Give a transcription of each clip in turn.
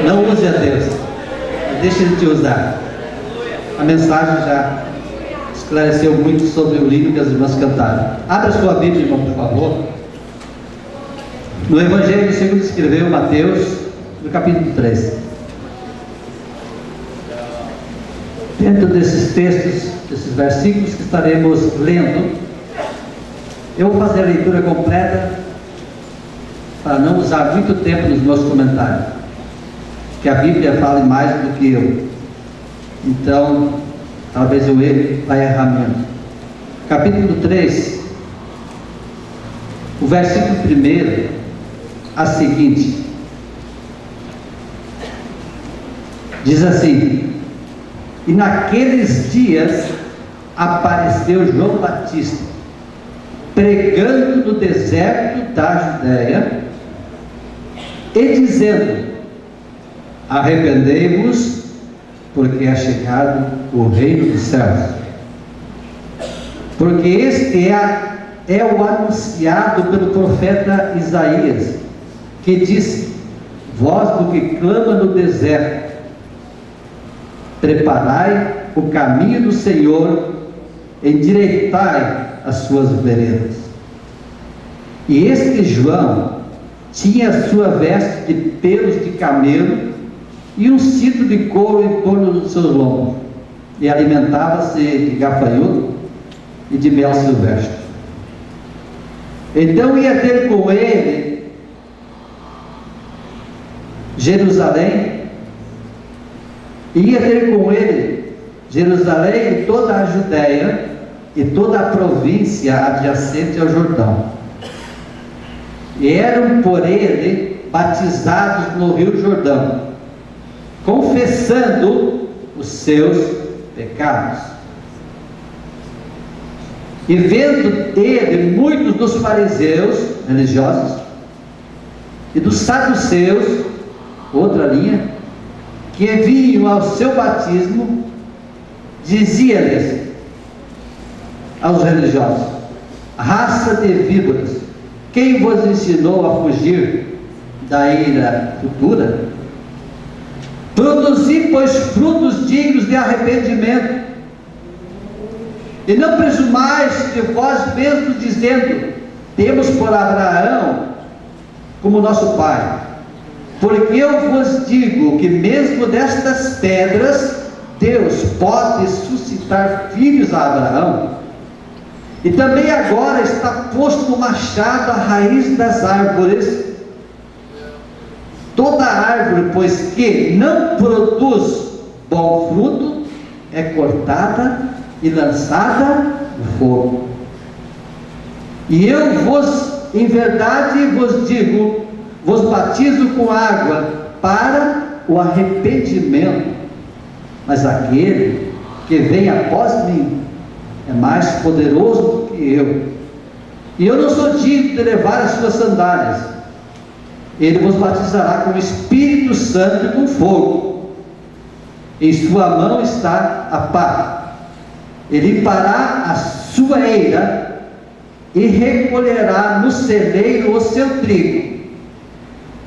Não use a Deus, deixa Ele te usar. A mensagem já esclareceu muito sobre o livro que as irmãs cantaram. Abra sua Bíblia, irmão, por favor. No Evangelho segundo escreveu Mateus, no capítulo 3. Dentro desses textos, desses versículos que estaremos lendo, eu vou fazer a leitura completa para não usar muito tempo nos meus comentários, que a Bíblia fale mais do que eu. Então, talvez eu vai errar menos. Capítulo 3, o versículo 1, a seguinte, diz assim: e naqueles dias apareceu João Batista, pregando no deserto da Judéia, e dizendo: arrependei-vos, porque é chegado o reino dos céus. Porque este é o anunciado pelo profeta Isaías, que disse: voz do que clama no deserto, preparai o caminho do Senhor, endireitai as suas veredas. E este João tinha a sua veste de pelos de camelo e um cinto de couro em torno dos seus lombos, e alimentava-se de gafanhoto e de mel silvestre. Então ia ter com ele Jerusalém e toda a Judéia e toda a província adjacente ao Jordão. E eram por ele batizados no rio Jordão, confessando os seus pecados. E vendo ele muitos dos fariseus religiosos e dos saduceus, outra linha, que vinham ao seu batismo, dizia-lhes aos religiosos: raça de víboras, quem vos ensinou a fugir da ira futura? Produzi, pois, frutos dignos de arrependimento, e não presumais de vós mesmos, dizendo: temos por Abraão como nosso pai. Porque eu vos digo que mesmo destas pedras Deus pode suscitar filhos a Abraão. E também agora está posto o machado à raiz das árvores. Toda árvore, pois, que não produz bom fruto, é cortada e lançada no fogo. E eu vos, em verdade vos digo, vos batizo com água para o arrependimento, mas aquele que vem após mim é mais poderoso do que eu, e eu não sou digno de levar as suas sandálias. Ele vos batizará com o Espírito Santo e com fogo. Em sua mão está a pá. Ele limpará a sua eira e recolherá no celeiro o seu trigo,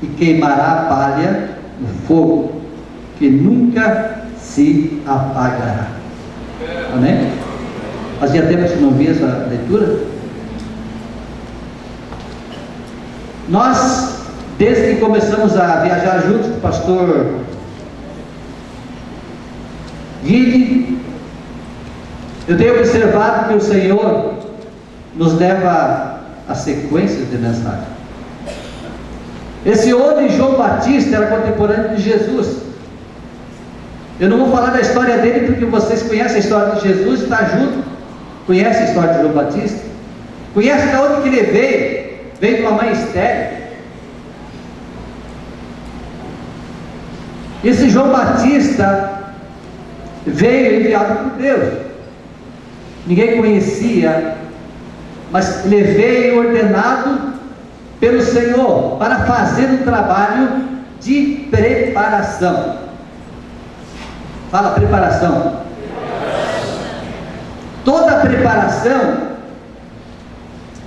e queimará a palha no fogo, que nunca se apagará. Amém? Fazia tempo que não via essa leitura. Nós, desde que começamos a viajar juntos com o pastor Guide, eu tenho observado que o Senhor nos leva a sequências de mensagem. Esse homem, João Batista, era contemporâneo de Jesus. Eu não vou falar da história dele, porque vocês conhecem a história de Jesus, está junto, conhecem a história de João Batista, conhecem de onde que ele veio de uma mãe estéril. Esse João Batista veio enviado por Deus, ninguém conhecia, mas ele veio ordenado pelo Senhor para fazer um trabalho de preparação. Fala, preparação. Toda preparação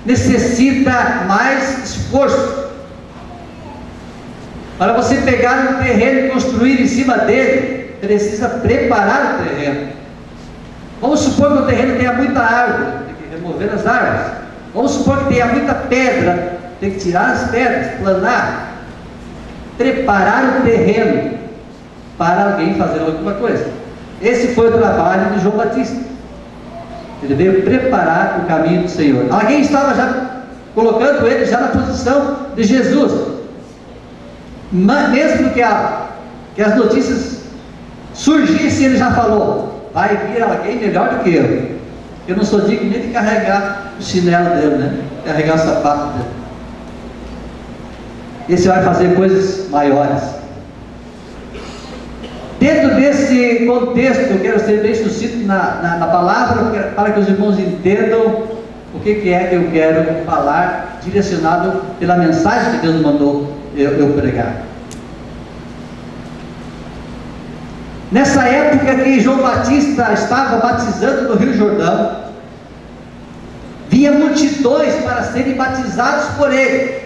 necessita mais esforço. Para você pegar um terreno e construir em cima dele, precisa preparar o terreno. Vamos supor que o terreno tenha muita árvore, tem que remover as árvores. Vamos supor que tenha muita pedra, tem que tirar as pedras, planar. Preparar o terreno para alguém fazer alguma coisa. Esse foi o trabalho de João Batista. Ele veio preparar o caminho do Senhor. Alguém estava já colocando ele já na posição de Jesus. Mas mesmo que as notícias surgissem, ele já falou: vai vir alguém melhor do que eu. Eu não sou digno nem de carregar o chinelo dele, né? Carregar o sapato dele. Esse vai fazer coisas maiores. Dentro desse contexto, eu quero ser bem sucinto na palavra, para que os irmãos entendam o que é que eu quero falar, direcionado pela mensagem que Deus mandou eu pregar. Nessa época que João Batista estava batizando no Rio Jordão, vinha multidões para serem batizados por ele.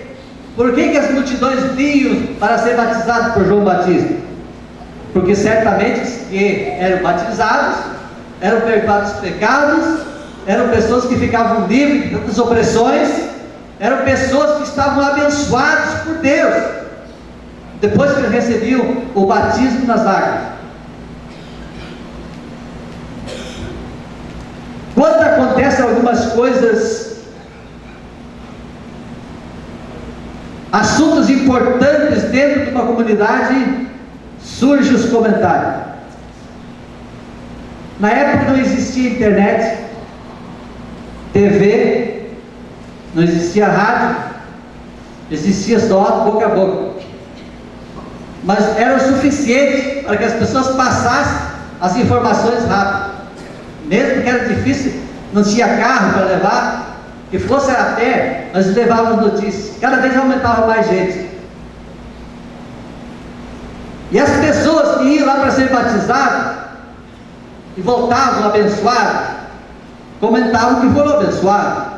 Por que as multidões vinham para ser batizados por João Batista? Porque certamente que eram batizados, eram perdoados os pecados, eram pessoas que ficavam livres de tantas opressões, eram pessoas que estavam abençoadas por Deus, depois que recebiam o batismo nas águas. Quando acontecem algumas coisas, assuntos importantes dentro de uma comunidade, surgem os comentários. Na época não existia internet, TV, não existia rádio, existia só boca a boca. Mas era o suficiente para que as pessoas passassem as informações rápido. Mesmo que era difícil, não tinha carro para levar, que fosse a pé, mas levavam notícias. Cada vez aumentava mais gente. E as pessoas que iam lá para ser batizadas e voltavam abençoados, comentavam que foram abençoados.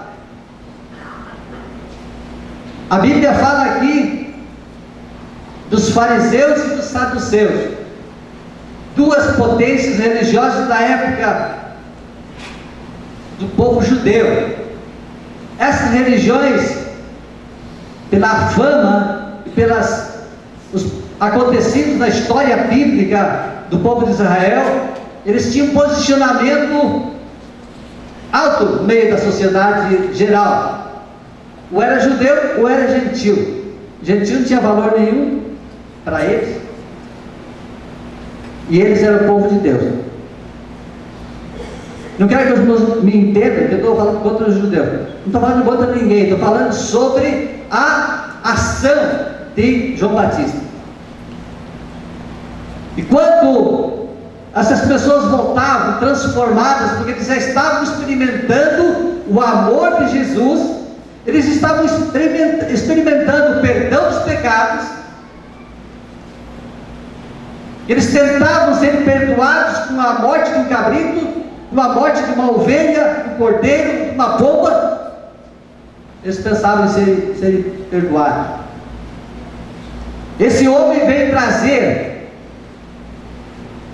A Bíblia fala aqui dos fariseus e dos saduceus, duas potências religiosas da época do povo judeu. Essas religiões, pela fama e os acontecidos na história bíblica do povo de Israel, eles tinham um posicionamento alto no meio da sociedade geral. Ou era judeu ou era gentil. Gentil não tinha valor nenhum para eles, e eles eram o povo de Deus. Não quero que os irmãos me entendam que eu estou falando contra os judeus. Não estou falando contra ninguém, estou falando sobre a ação de João Batista. E quando essas pessoas voltavam transformadas, porque eles já estavam experimentando o amor de Jesus, eles estavam experimentando o perdão dos pecados, eles tentavam ser perdoados com a morte de um cabrito, com a morte de uma ovelha, um cordeiro, uma pomba. Eles pensavam em serem perdoados. Esse homem veio trazer,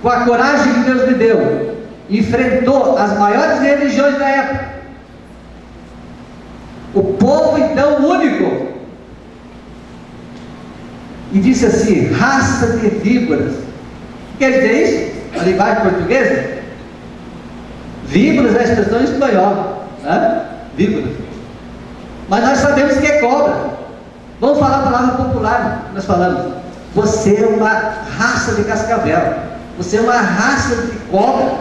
com a coragem que Deus lhe deu, enfrentou as maiores religiões da época, o povo então único, e disse assim: raça de víboras. O que quer dizer isso? A linguagem portuguesa? Víboras é a expressão em espanhol, né? Víboras. Mas nós sabemos que é cobra. Vamos falar a palavra popular. Nós falamos: você é uma raça de cascavel, você é uma raça de cobra,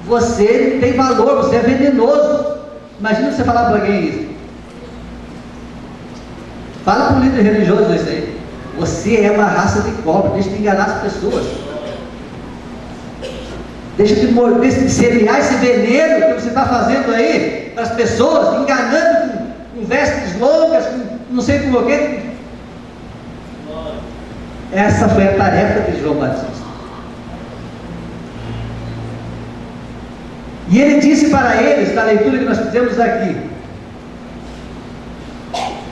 você não tem valor, você é venenoso. Imagina você falar para alguém isso. Fala para um líder religioso isso aí: você é uma raça de cobra, deixa de enganar as pessoas, deixa de semear esse veneno que você está fazendo aí para as pessoas, enganando com vestes longas, com não sei como o que. Essa foi a tarefa de João Batista. E ele disse para eles, na leitura que nós fizemos aqui,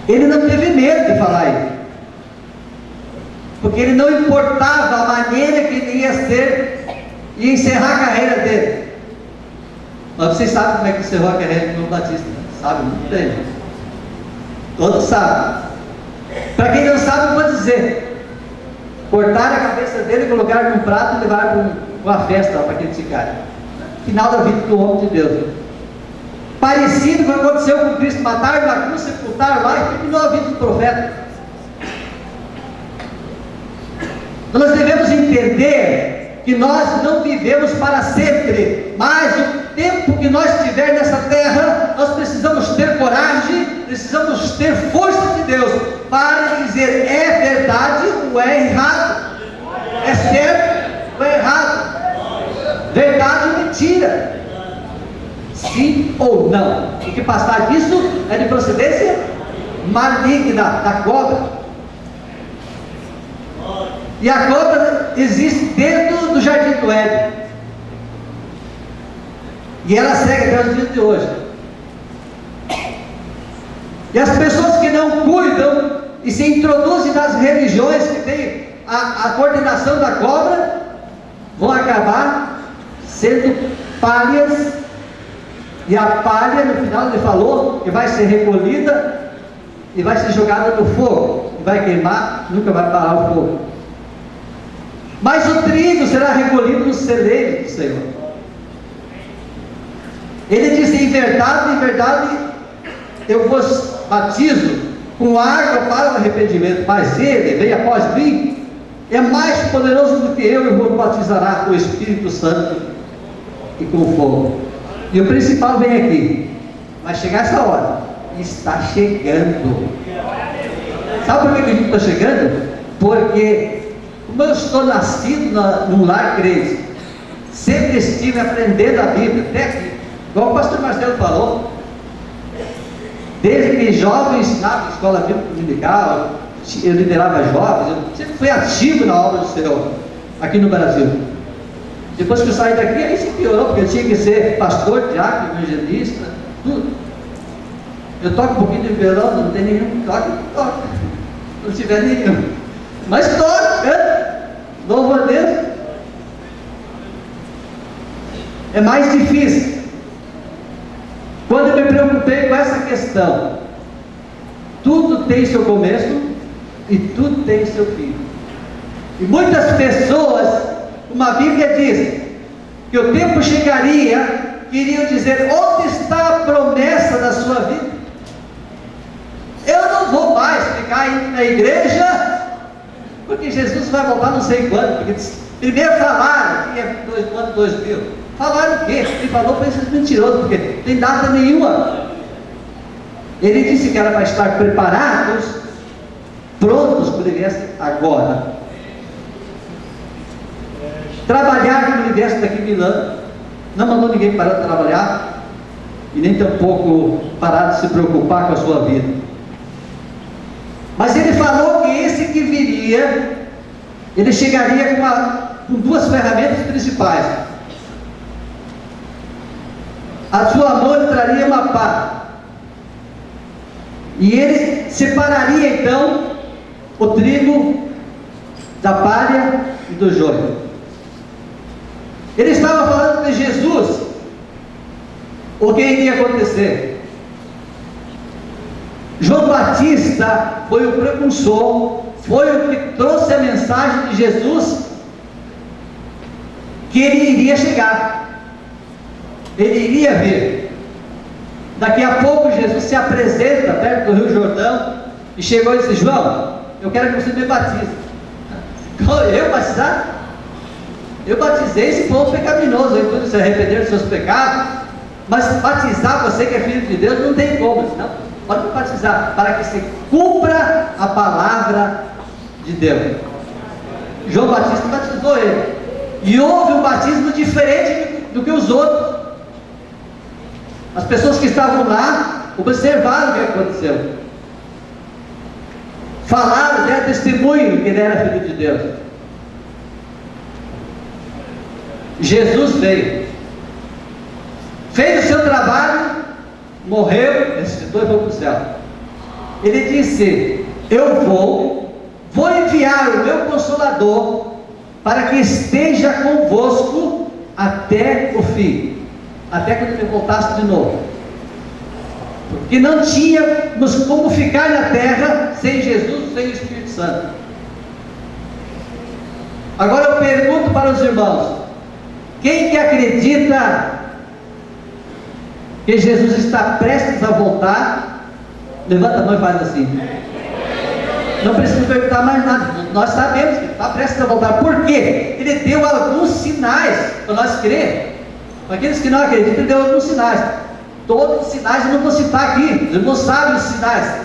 ele não teve medo de falar isso. porque ele não importava a maneira que ele ia ser e encerrar a carreira dele. Mas vocês sabem como é que encerrou a carreira de João Batista, né? Sabe muito bem. Todos sabem. Para quem não sabe, eu vou dizer: cortaram a cabeça dele, colocaram num prato e levaram para uma festa para aquele sicário. Final da vida do homem de Deus. Parecido com o que aconteceu com Cristo: mataram na cruz, sepultaram lá e terminou a vida do profeta. Nós devemos entender que nós não vivemos para sempre, mas o tempo que nós tiver nessa terra, nós precisamos ter coragem, precisamos ter força de Deus para dizer: é verdade ou é errado, é certo ou é errado, verdade ou mentira, sim ou não, porque passar disso é de procedência maligna da cobra. E a cobra existe dentro do jardim do Éden, e ela segue até os dias de hoje. E as pessoas que não cuidam e se introduzem nas religiões que têm a coordenação da cobra, vão acabar sendo palhas. E a palha, no final ele falou que vai ser recolhida e vai ser jogada no fogo, e vai queimar, nunca vai parar o fogo. Mas o trigo será recolhido no celeiro do Senhor. Ele disse: em verdade, eu vos batizo com água para o arrependimento, mas ele, vem após mim, é mais poderoso do que eu, e vos batizará com o Espírito Santo e com fogo. E o principal vem aqui: vai chegar essa hora, está chegando. Sabe por que eu digo que está chegando? Porque, como eu estou nascido num lar crente, sempre estive aprendendo a Bíblia, até aqui, igual o pastor Marcelo falou, desde que jovem ensinava na escola bíblica dominical, eu liderava jovens, eu sempre fui ativo na obra do Senhor, aqui no Brasil. Depois que eu saí daqui, aí se piorou, porque eu tinha que ser pastor, diácono, evangelista, tudo. Eu toco um pouquinho de violão, não tem nenhum, toca, não tiver nenhum, mas toca, louvo a Deus. É mais difícil. Quando eu me preocupei com essa questão, tudo tem seu começo e tudo tem seu fim. E muitas pessoas, como a Bíblia diz, que o tempo chegaria, queriam dizer: onde está a promessa da sua vida? Eu não vou mais ficar indo na igreja, porque Jesus vai voltar não sei quando. Porque primeiro falaram que ia no ano 2000. Falaram o quê? Ele falou para esses mentirosos, porque não tem data nenhuma. Ele disse que era para estar preparados, prontos para ele viesse agora. Trabalhar como ele viesse daqui a 1000 anos. Não mandou ninguém parar de trabalhar, e nem tampouco parar de se preocupar com a sua vida. Mas ele falou que esse que viria, ele chegaria com duas ferramentas principais. A sua mão ele traria uma pá, e ele separaria então o trigo da palha e do joio. Ele estava falando de Jesus, o que iria acontecer. João Batista foi o precursor, foi o que trouxe a mensagem de Jesus, que ele iria chegar, ele iria vir. Daqui a pouco Jesus se apresenta perto do Rio Jordão e chegou e disse: João, eu quero que você me batize. Eu batizar? Eu batizei esse povo pecaminoso, então se arrepender dos seus pecados, mas batizar você que é filho de Deus não tem como, não. Pode me batizar, para que se cumpra a palavra de Deus. João Batista batizou ele, e houve um batismo diferente do que os outros. As pessoas que estavam lá observaram o que aconteceu, falaram, deram testemunho que ele era filho de Deus. Jesus veio, fez o seu trabalho, morreu, ressuscitou e foi para o céu. Ele disse: eu vou enviar enviar o meu Consolador, para que esteja convosco até o fim, até quando ele voltasse de novo, porque não tínhamos como ficar na terra sem Jesus, sem o Espírito Santo. Agora eu pergunto para os irmãos: quem que acredita que Jesus está prestes a voltar? Levanta a mão e faz assim. Não precisa perguntar mais nada, nós sabemos que está prestes a voltar. Por quê? Ele deu alguns sinais para nós crer. Para aqueles que não acreditam, ele deu alguns sinais. Todos os sinais eu não vou citar aqui, eles não sabem os sinais.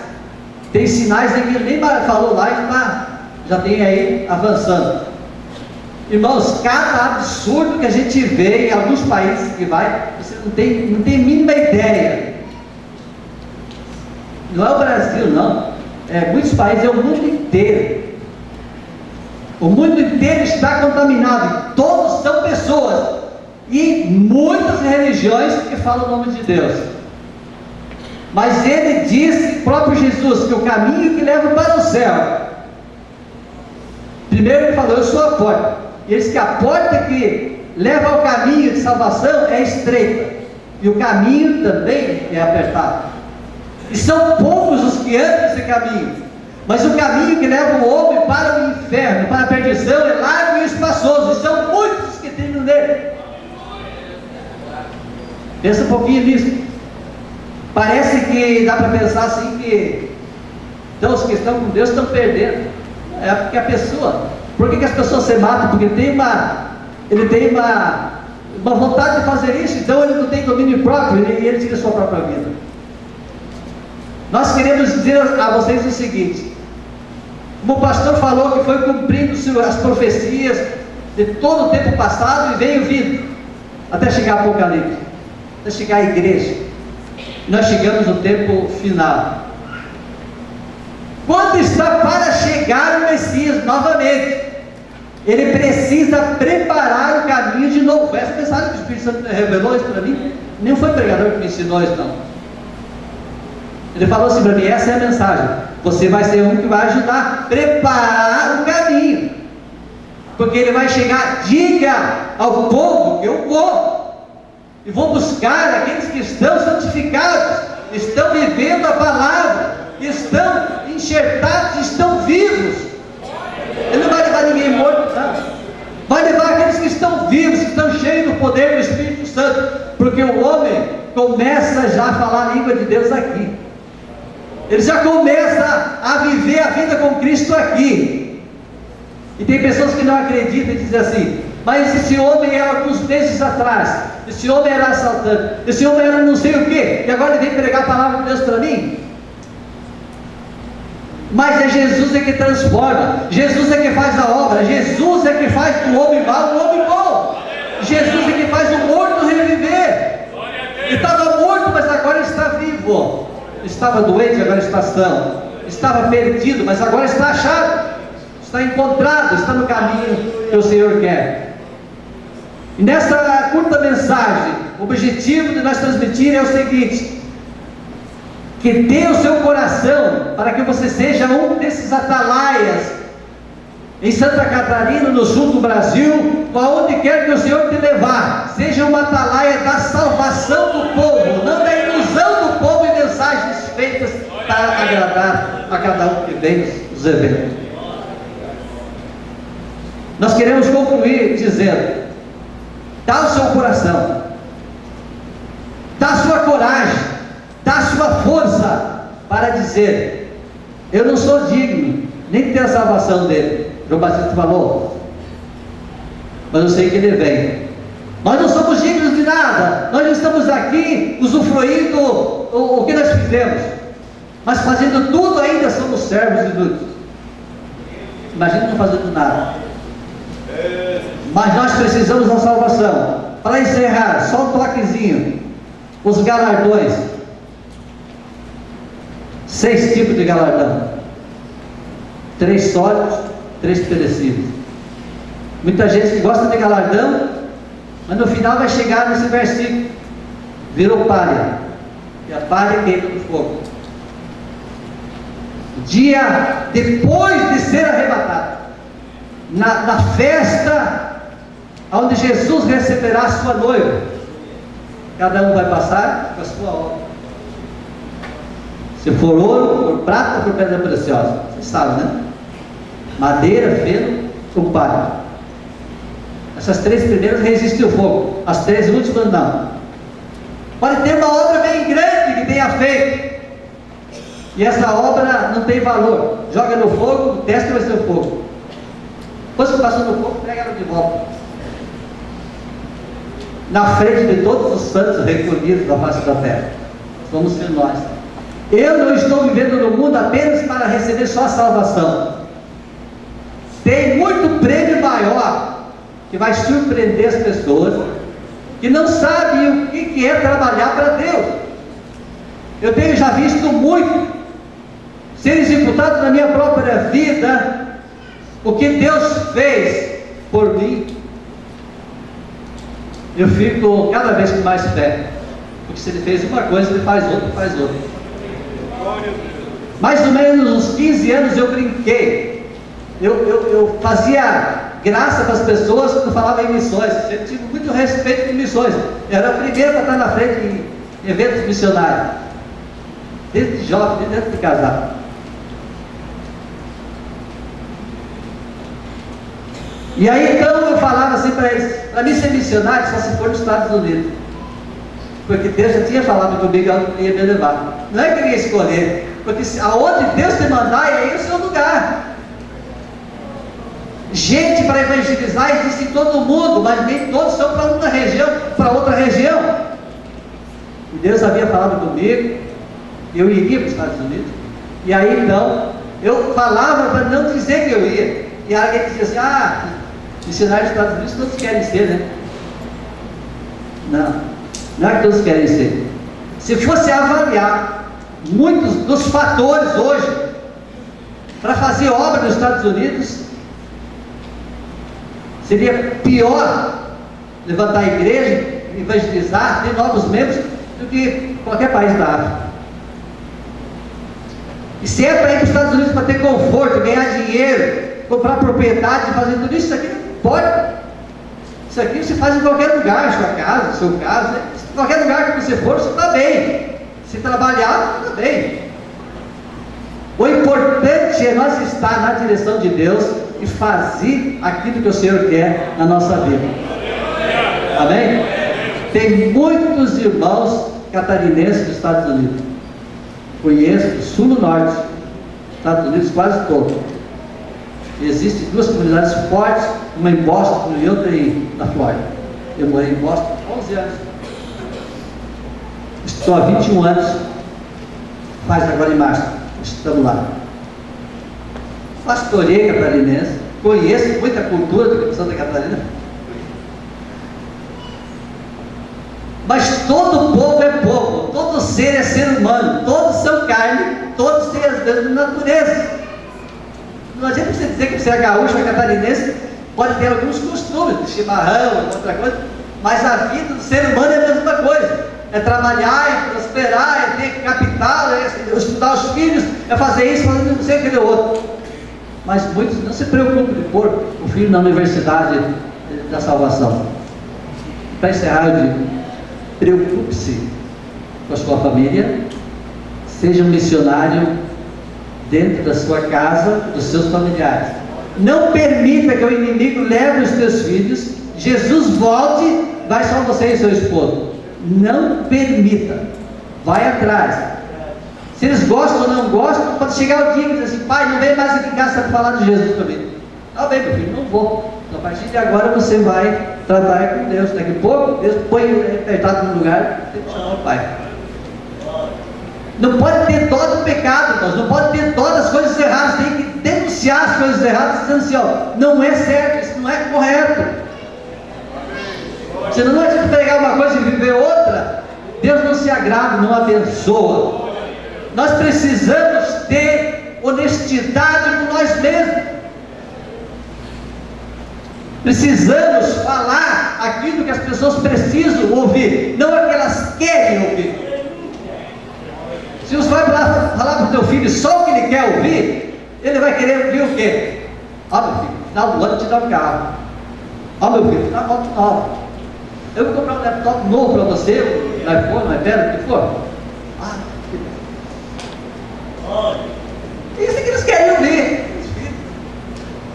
Tem sinais aí que ele nem falou lá e já tem aí avançando. Irmãos, cada absurdo que a gente vê em alguns países que vai, você não tem mínima ideia. Não é o Brasil, não. Muitos países, é o mundo inteiro. O mundo inteiro está contaminado. Todos são pessoas. E muitas religiões que falam o nome de Deus. Mas ele disse, próprio Jesus, que o caminho que leva para o céu. Primeiro ele falou: eu sou a porta. E ele disse que a porta que leva ao caminho de salvação é estreita. E o caminho também é apertado. E são poucos os que andam nesse caminho. Mas o caminho que leva o homem para o inferno, para a perdição, é largo e espaçoso. E são muitos os que trilham nele. Pensa um pouquinho nisso. Parece que dá para pensar assim que então os que estão com Deus estão perdendo. É porque a pessoa. Por que as pessoas se matam? Porque ele tem uma vontade de fazer isso. Então ele não tem domínio próprio e ele tira a sua própria vida. Nós queremos dizer a vocês o seguinte: como o pastor falou, que foi cumprindo as profecias de todo o tempo passado e veio vindo até chegar a Apocalipse, até chegar à igreja. Nós chegamos no tempo final. Quando está para chegar o Messias novamente, ele precisa preparar o caminho de novo. Essa mensagem que o Espírito Santo revelou isso para mim, nem foi o pregador que me ensinou isso, não. Ele falou assim para mim: essa é a mensagem, você vai ser um que vai ajudar a preparar o caminho, porque ele vai chegar. Diga ao povo que eu vou, e vou buscar aqueles que estão santificados, estão vivendo a palavra, estão enxertados, estão vivos. Ele não vai levar ninguém morto, não. Vai levar aqueles que estão vivos, que estão cheios do poder do Espírito Santo, porque o homem começa já a falar a língua de Deus aqui. Ele já começa a viver a vida com Cristo aqui. E tem pessoas que não acreditam e dizem assim: mas esse homem era alguns meses atrás, esse homem era assaltante, esse homem era não sei o que, e agora ele vem pregar a palavra de Deus para mim. Mas é Jesus é que transforma, Jesus é que faz a obra, Jesus é que faz do homem mau um homem bom, Jesus é que faz o morto reviver. Ele estava morto, mas agora está vivo. Estava doente, agora está são. Estava perdido, mas agora está achado. Está encontrado, está no caminho que o Senhor quer. E nessa curta mensagem, o objetivo de nós transmitir é o seguinte: que dê o seu coração para que você seja um desses atalaias em Santa Catarina, no sul do Brasil, aonde quer que o Senhor te levar. Seja uma atalaia da salvação do povo, não da ilusão do povo e mensagens feitas para agradar a cada um que vem nos eventos. Nós queremos concluir dizendo: dá o seu coração, dá a sua coragem, dá a sua força para dizer: eu não sou digno nem de ter a salvação dele. João Batista falou, mas eu sei que ele vem. Nós não somos dignos de nada, nós não estamos aqui usufruindo o que nós fizemos, mas fazendo tudo ainda somos servos inúteis. Imagina não fazendo nada. Mas nós precisamos da salvação. Para encerrar, só um toquezinho: os galardões. 6 tipos de galardão: 3 sólidos, 3 perecíveis. Muita gente que gosta de galardão, mas no final vai chegar nesse versículo: virou palha, e a palha queima no fogo. Dia depois de ser arrebatado. na festa onde Jesus receberá a sua noiva. Cada um vai passar com a sua obra. Se for ouro, por prata ou por pedra preciosa, vocês sabem, né? Madeira, feno ou palha. Essas três primeiras resistem ao fogo, as três últimas não. Pode ter uma obra bem grande que tenha feito, e essa obra não tem valor, joga no fogo, o teste vai ser o fogo. Depois que passou no fogo, pega ela de volta, na frente de todos os santos recolhidos da face da terra. Vamos ser nós. Eu não estou vivendo no mundo apenas para receber só a salvação. Tem muito prêmio maior que vai surpreender as pessoas que não sabem o que é trabalhar para Deus. Eu tenho já visto muito ser executado na minha própria vida o que Deus fez por mim. Eu fico cada vez com mais fé, porque se Ele fez uma coisa, Ele faz outra, faz outra. Mais ou menos uns 15 anos eu brinquei, eu fazia graça para as pessoas quando falava em missões. Eu tive muito respeito por missões, eu era o primeiro para estar na frente em eventos missionários, desde jovem, desde antes de casar. E aí então eu falava assim para eles: para mim ser missionário só se for nos Estados Unidos, porque Deus já tinha falado comigo que ia me levar. Não é que eu ia escolher, porque aonde Deus te mandar, é aí o seu lugar. Gente para evangelizar existe em todo mundo, mas nem todos são para uma região, para outra região. E Deus havia falado comigo, eu iria para os Estados Unidos. E aí então eu falava para não dizer que eu ia. E aí alguém dizia assim: missionários dos Estados Unidos todos querem ser, né? Não é que todos querem ser. Se fosse avaliar muitos dos fatores hoje para fazer obra nos Estados Unidos, seria pior levantar a igreja, evangelizar, ter novos membros do que qualquer país da África. E se é para ir para os Estados Unidos para ter conforto, ganhar dinheiro, comprar propriedade, fazer tudo isso, aqui não pode. Isso aqui você faz em qualquer lugar, sua casa, seu caso, né? Em qualquer lugar que você for, você está bem. Se trabalhar, está bem. O importante é nós estar na direção de Deus e fazer aquilo que o Senhor quer na nossa vida. Amém? Tem muitos irmãos catarinenses dos Estados Unidos. Conheço do sul e norte, Estados Unidos quase todo. Existem duas comunidades fortes, uma em Boston e outra na Flórida. Eu morei em Boston há 11 anos. Estou há 21 anos, faz agora em março, estamos lá. Pastorei catarinense, conheço muita cultura da Santa Catarina. Mas todo povo é povo, todo ser é ser humano, todos são carne, todos têm as mesmas naturezas. Não adianta você dizer que você é gaúcho ou catarinense, pode ter alguns costumes, de chimarrão, outra coisa, mas a vida do ser humano é a mesma coisa. É trabalhar, é prosperar, é ter capital, é estudar os filhos, é fazer isso, fazer não sei o que é outro. Mas muitos não se preocupam de pôr o filho na universidade da salvação. Para encerrar, eu digo: preocupe-se com a sua família, seja um missionário dentro da sua casa, dos seus familiares. Não permita que o inimigo leve os teus filhos. Jesus volte, vai só você e seu esposo. Não permita, vai atrás. Se eles gostam ou não gostam, pode chegar o dia e dizer assim: pai, não vem mais aqui em casa para falar de Jesus para mim. Tá bem, meu filho, não vou. A partir de agora você vai tratar com Deus. Daqui a pouco Deus põe apertado no lugar, tem que chamar o pai. Não pode ter dó do pecado, irmãos. Não pode ter dó das coisas erradas. Tem que denunciar as coisas erradas, dizendo assim: ó, não é certo, isso não é correto. Você não adianta pregar uma coisa e viver outra. Deus não se agrada, não abençoa. Nós precisamos ter honestidade com nós mesmos. Precisamos falar aquilo que as pessoas precisam ouvir, não aquilo que elas querem ouvir. Se você vai falar para o teu filho só o que ele quer ouvir, ele vai querer ouvir o quê? Ó meu filho, no final do ano eu te dá um carro. Ó meu filho, te dá uma moto nova. Eu vou comprar um laptop novo para você, um iPhone, um iPad, o que for. Isso é que eles querem ouvir.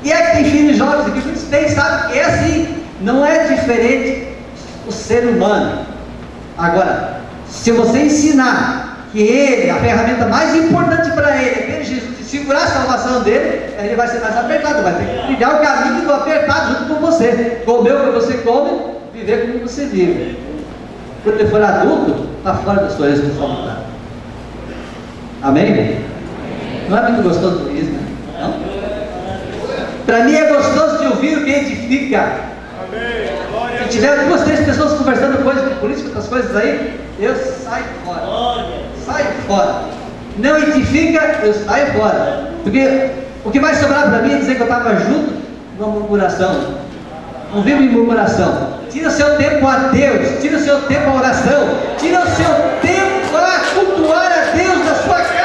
E é que tem filhos jovens aqui, eles têm, sabe que é assim, não é diferente o ser humano. Agora, se você ensinar que ele, a ferramenta mais importante para ele é ter Jesus e segurar a salvação dele, ele vai ser mais apertado, vai ter que trilhar o caminho do apertado junto com você, comer o que você come, viver como você vive. Quando ele for adulto, está fora da sua responsabilidade. Amém? Não é muito gostoso isso, né? Não? Para mim é gostoso de ouvir o que edifica. Se tiver 2, 3 pessoas conversando coisas de política, outras coisas aí, eu saio fora. Saio fora. Não edifica, eu saio fora. Porque o que vai sobrar para mim é dizer que eu estava junto numa murmuração. Não vivo em murmuração. Tira o seu tempo a Deus, tira o seu tempo a oração, tira o seu tempo a cultuar a Deus na sua casa.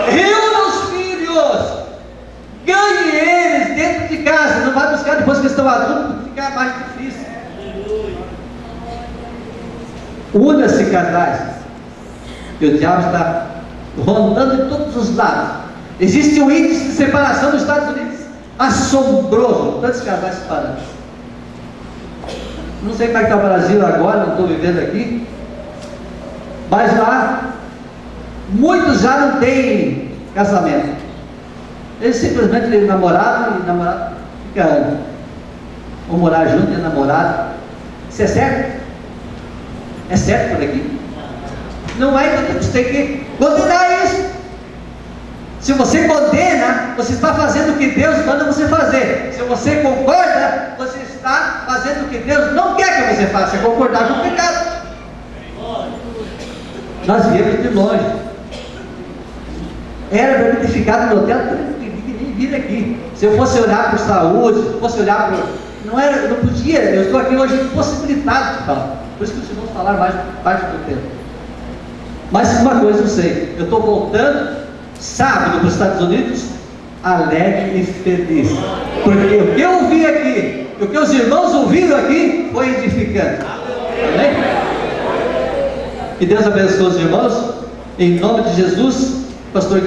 Reúna os filhos, ganhe eles dentro de casa, não vai buscar depois que estão adultos, ficar mais difícil. Una-se, casais, que o diabo está rondando de todos os lados. Existe um índice de separação nos Estados Unidos assombroso, tantos casais separando. Não sei como é que está o Brasil agora, não estou vivendo aqui, mas lá muitos já não têm casamento. Eles simplesmente têm namorado e namorado fica ano. Ou morar junto e namorado. Isso é certo? É certo por aqui? Não é, então você tem que condenar isso. Se você condena, você está fazendo o que Deus manda você fazer. Se você concorda, você está fazendo o que Deus não quer que você faça, é concordar com o pecado. Nós viemos de longe. Era para mim ter ficado no hotel, eu não queria nem vir aqui. Se eu fosse olhar por saúde, se eu fosse olhar por... eu não podia, eu estou aqui hoje impossibilitado de falar. Por isso que os irmãos falaram mais parte do tempo. Mas uma coisa eu sei, eu estou voltando sábado para os Estados Unidos, alegre e feliz, porque o que eu ouvi aqui, o que os irmãos ouviram aqui, foi edificante. Amém? Que Deus abençoe os irmãos, em nome de Jesus, pastor Guilherme.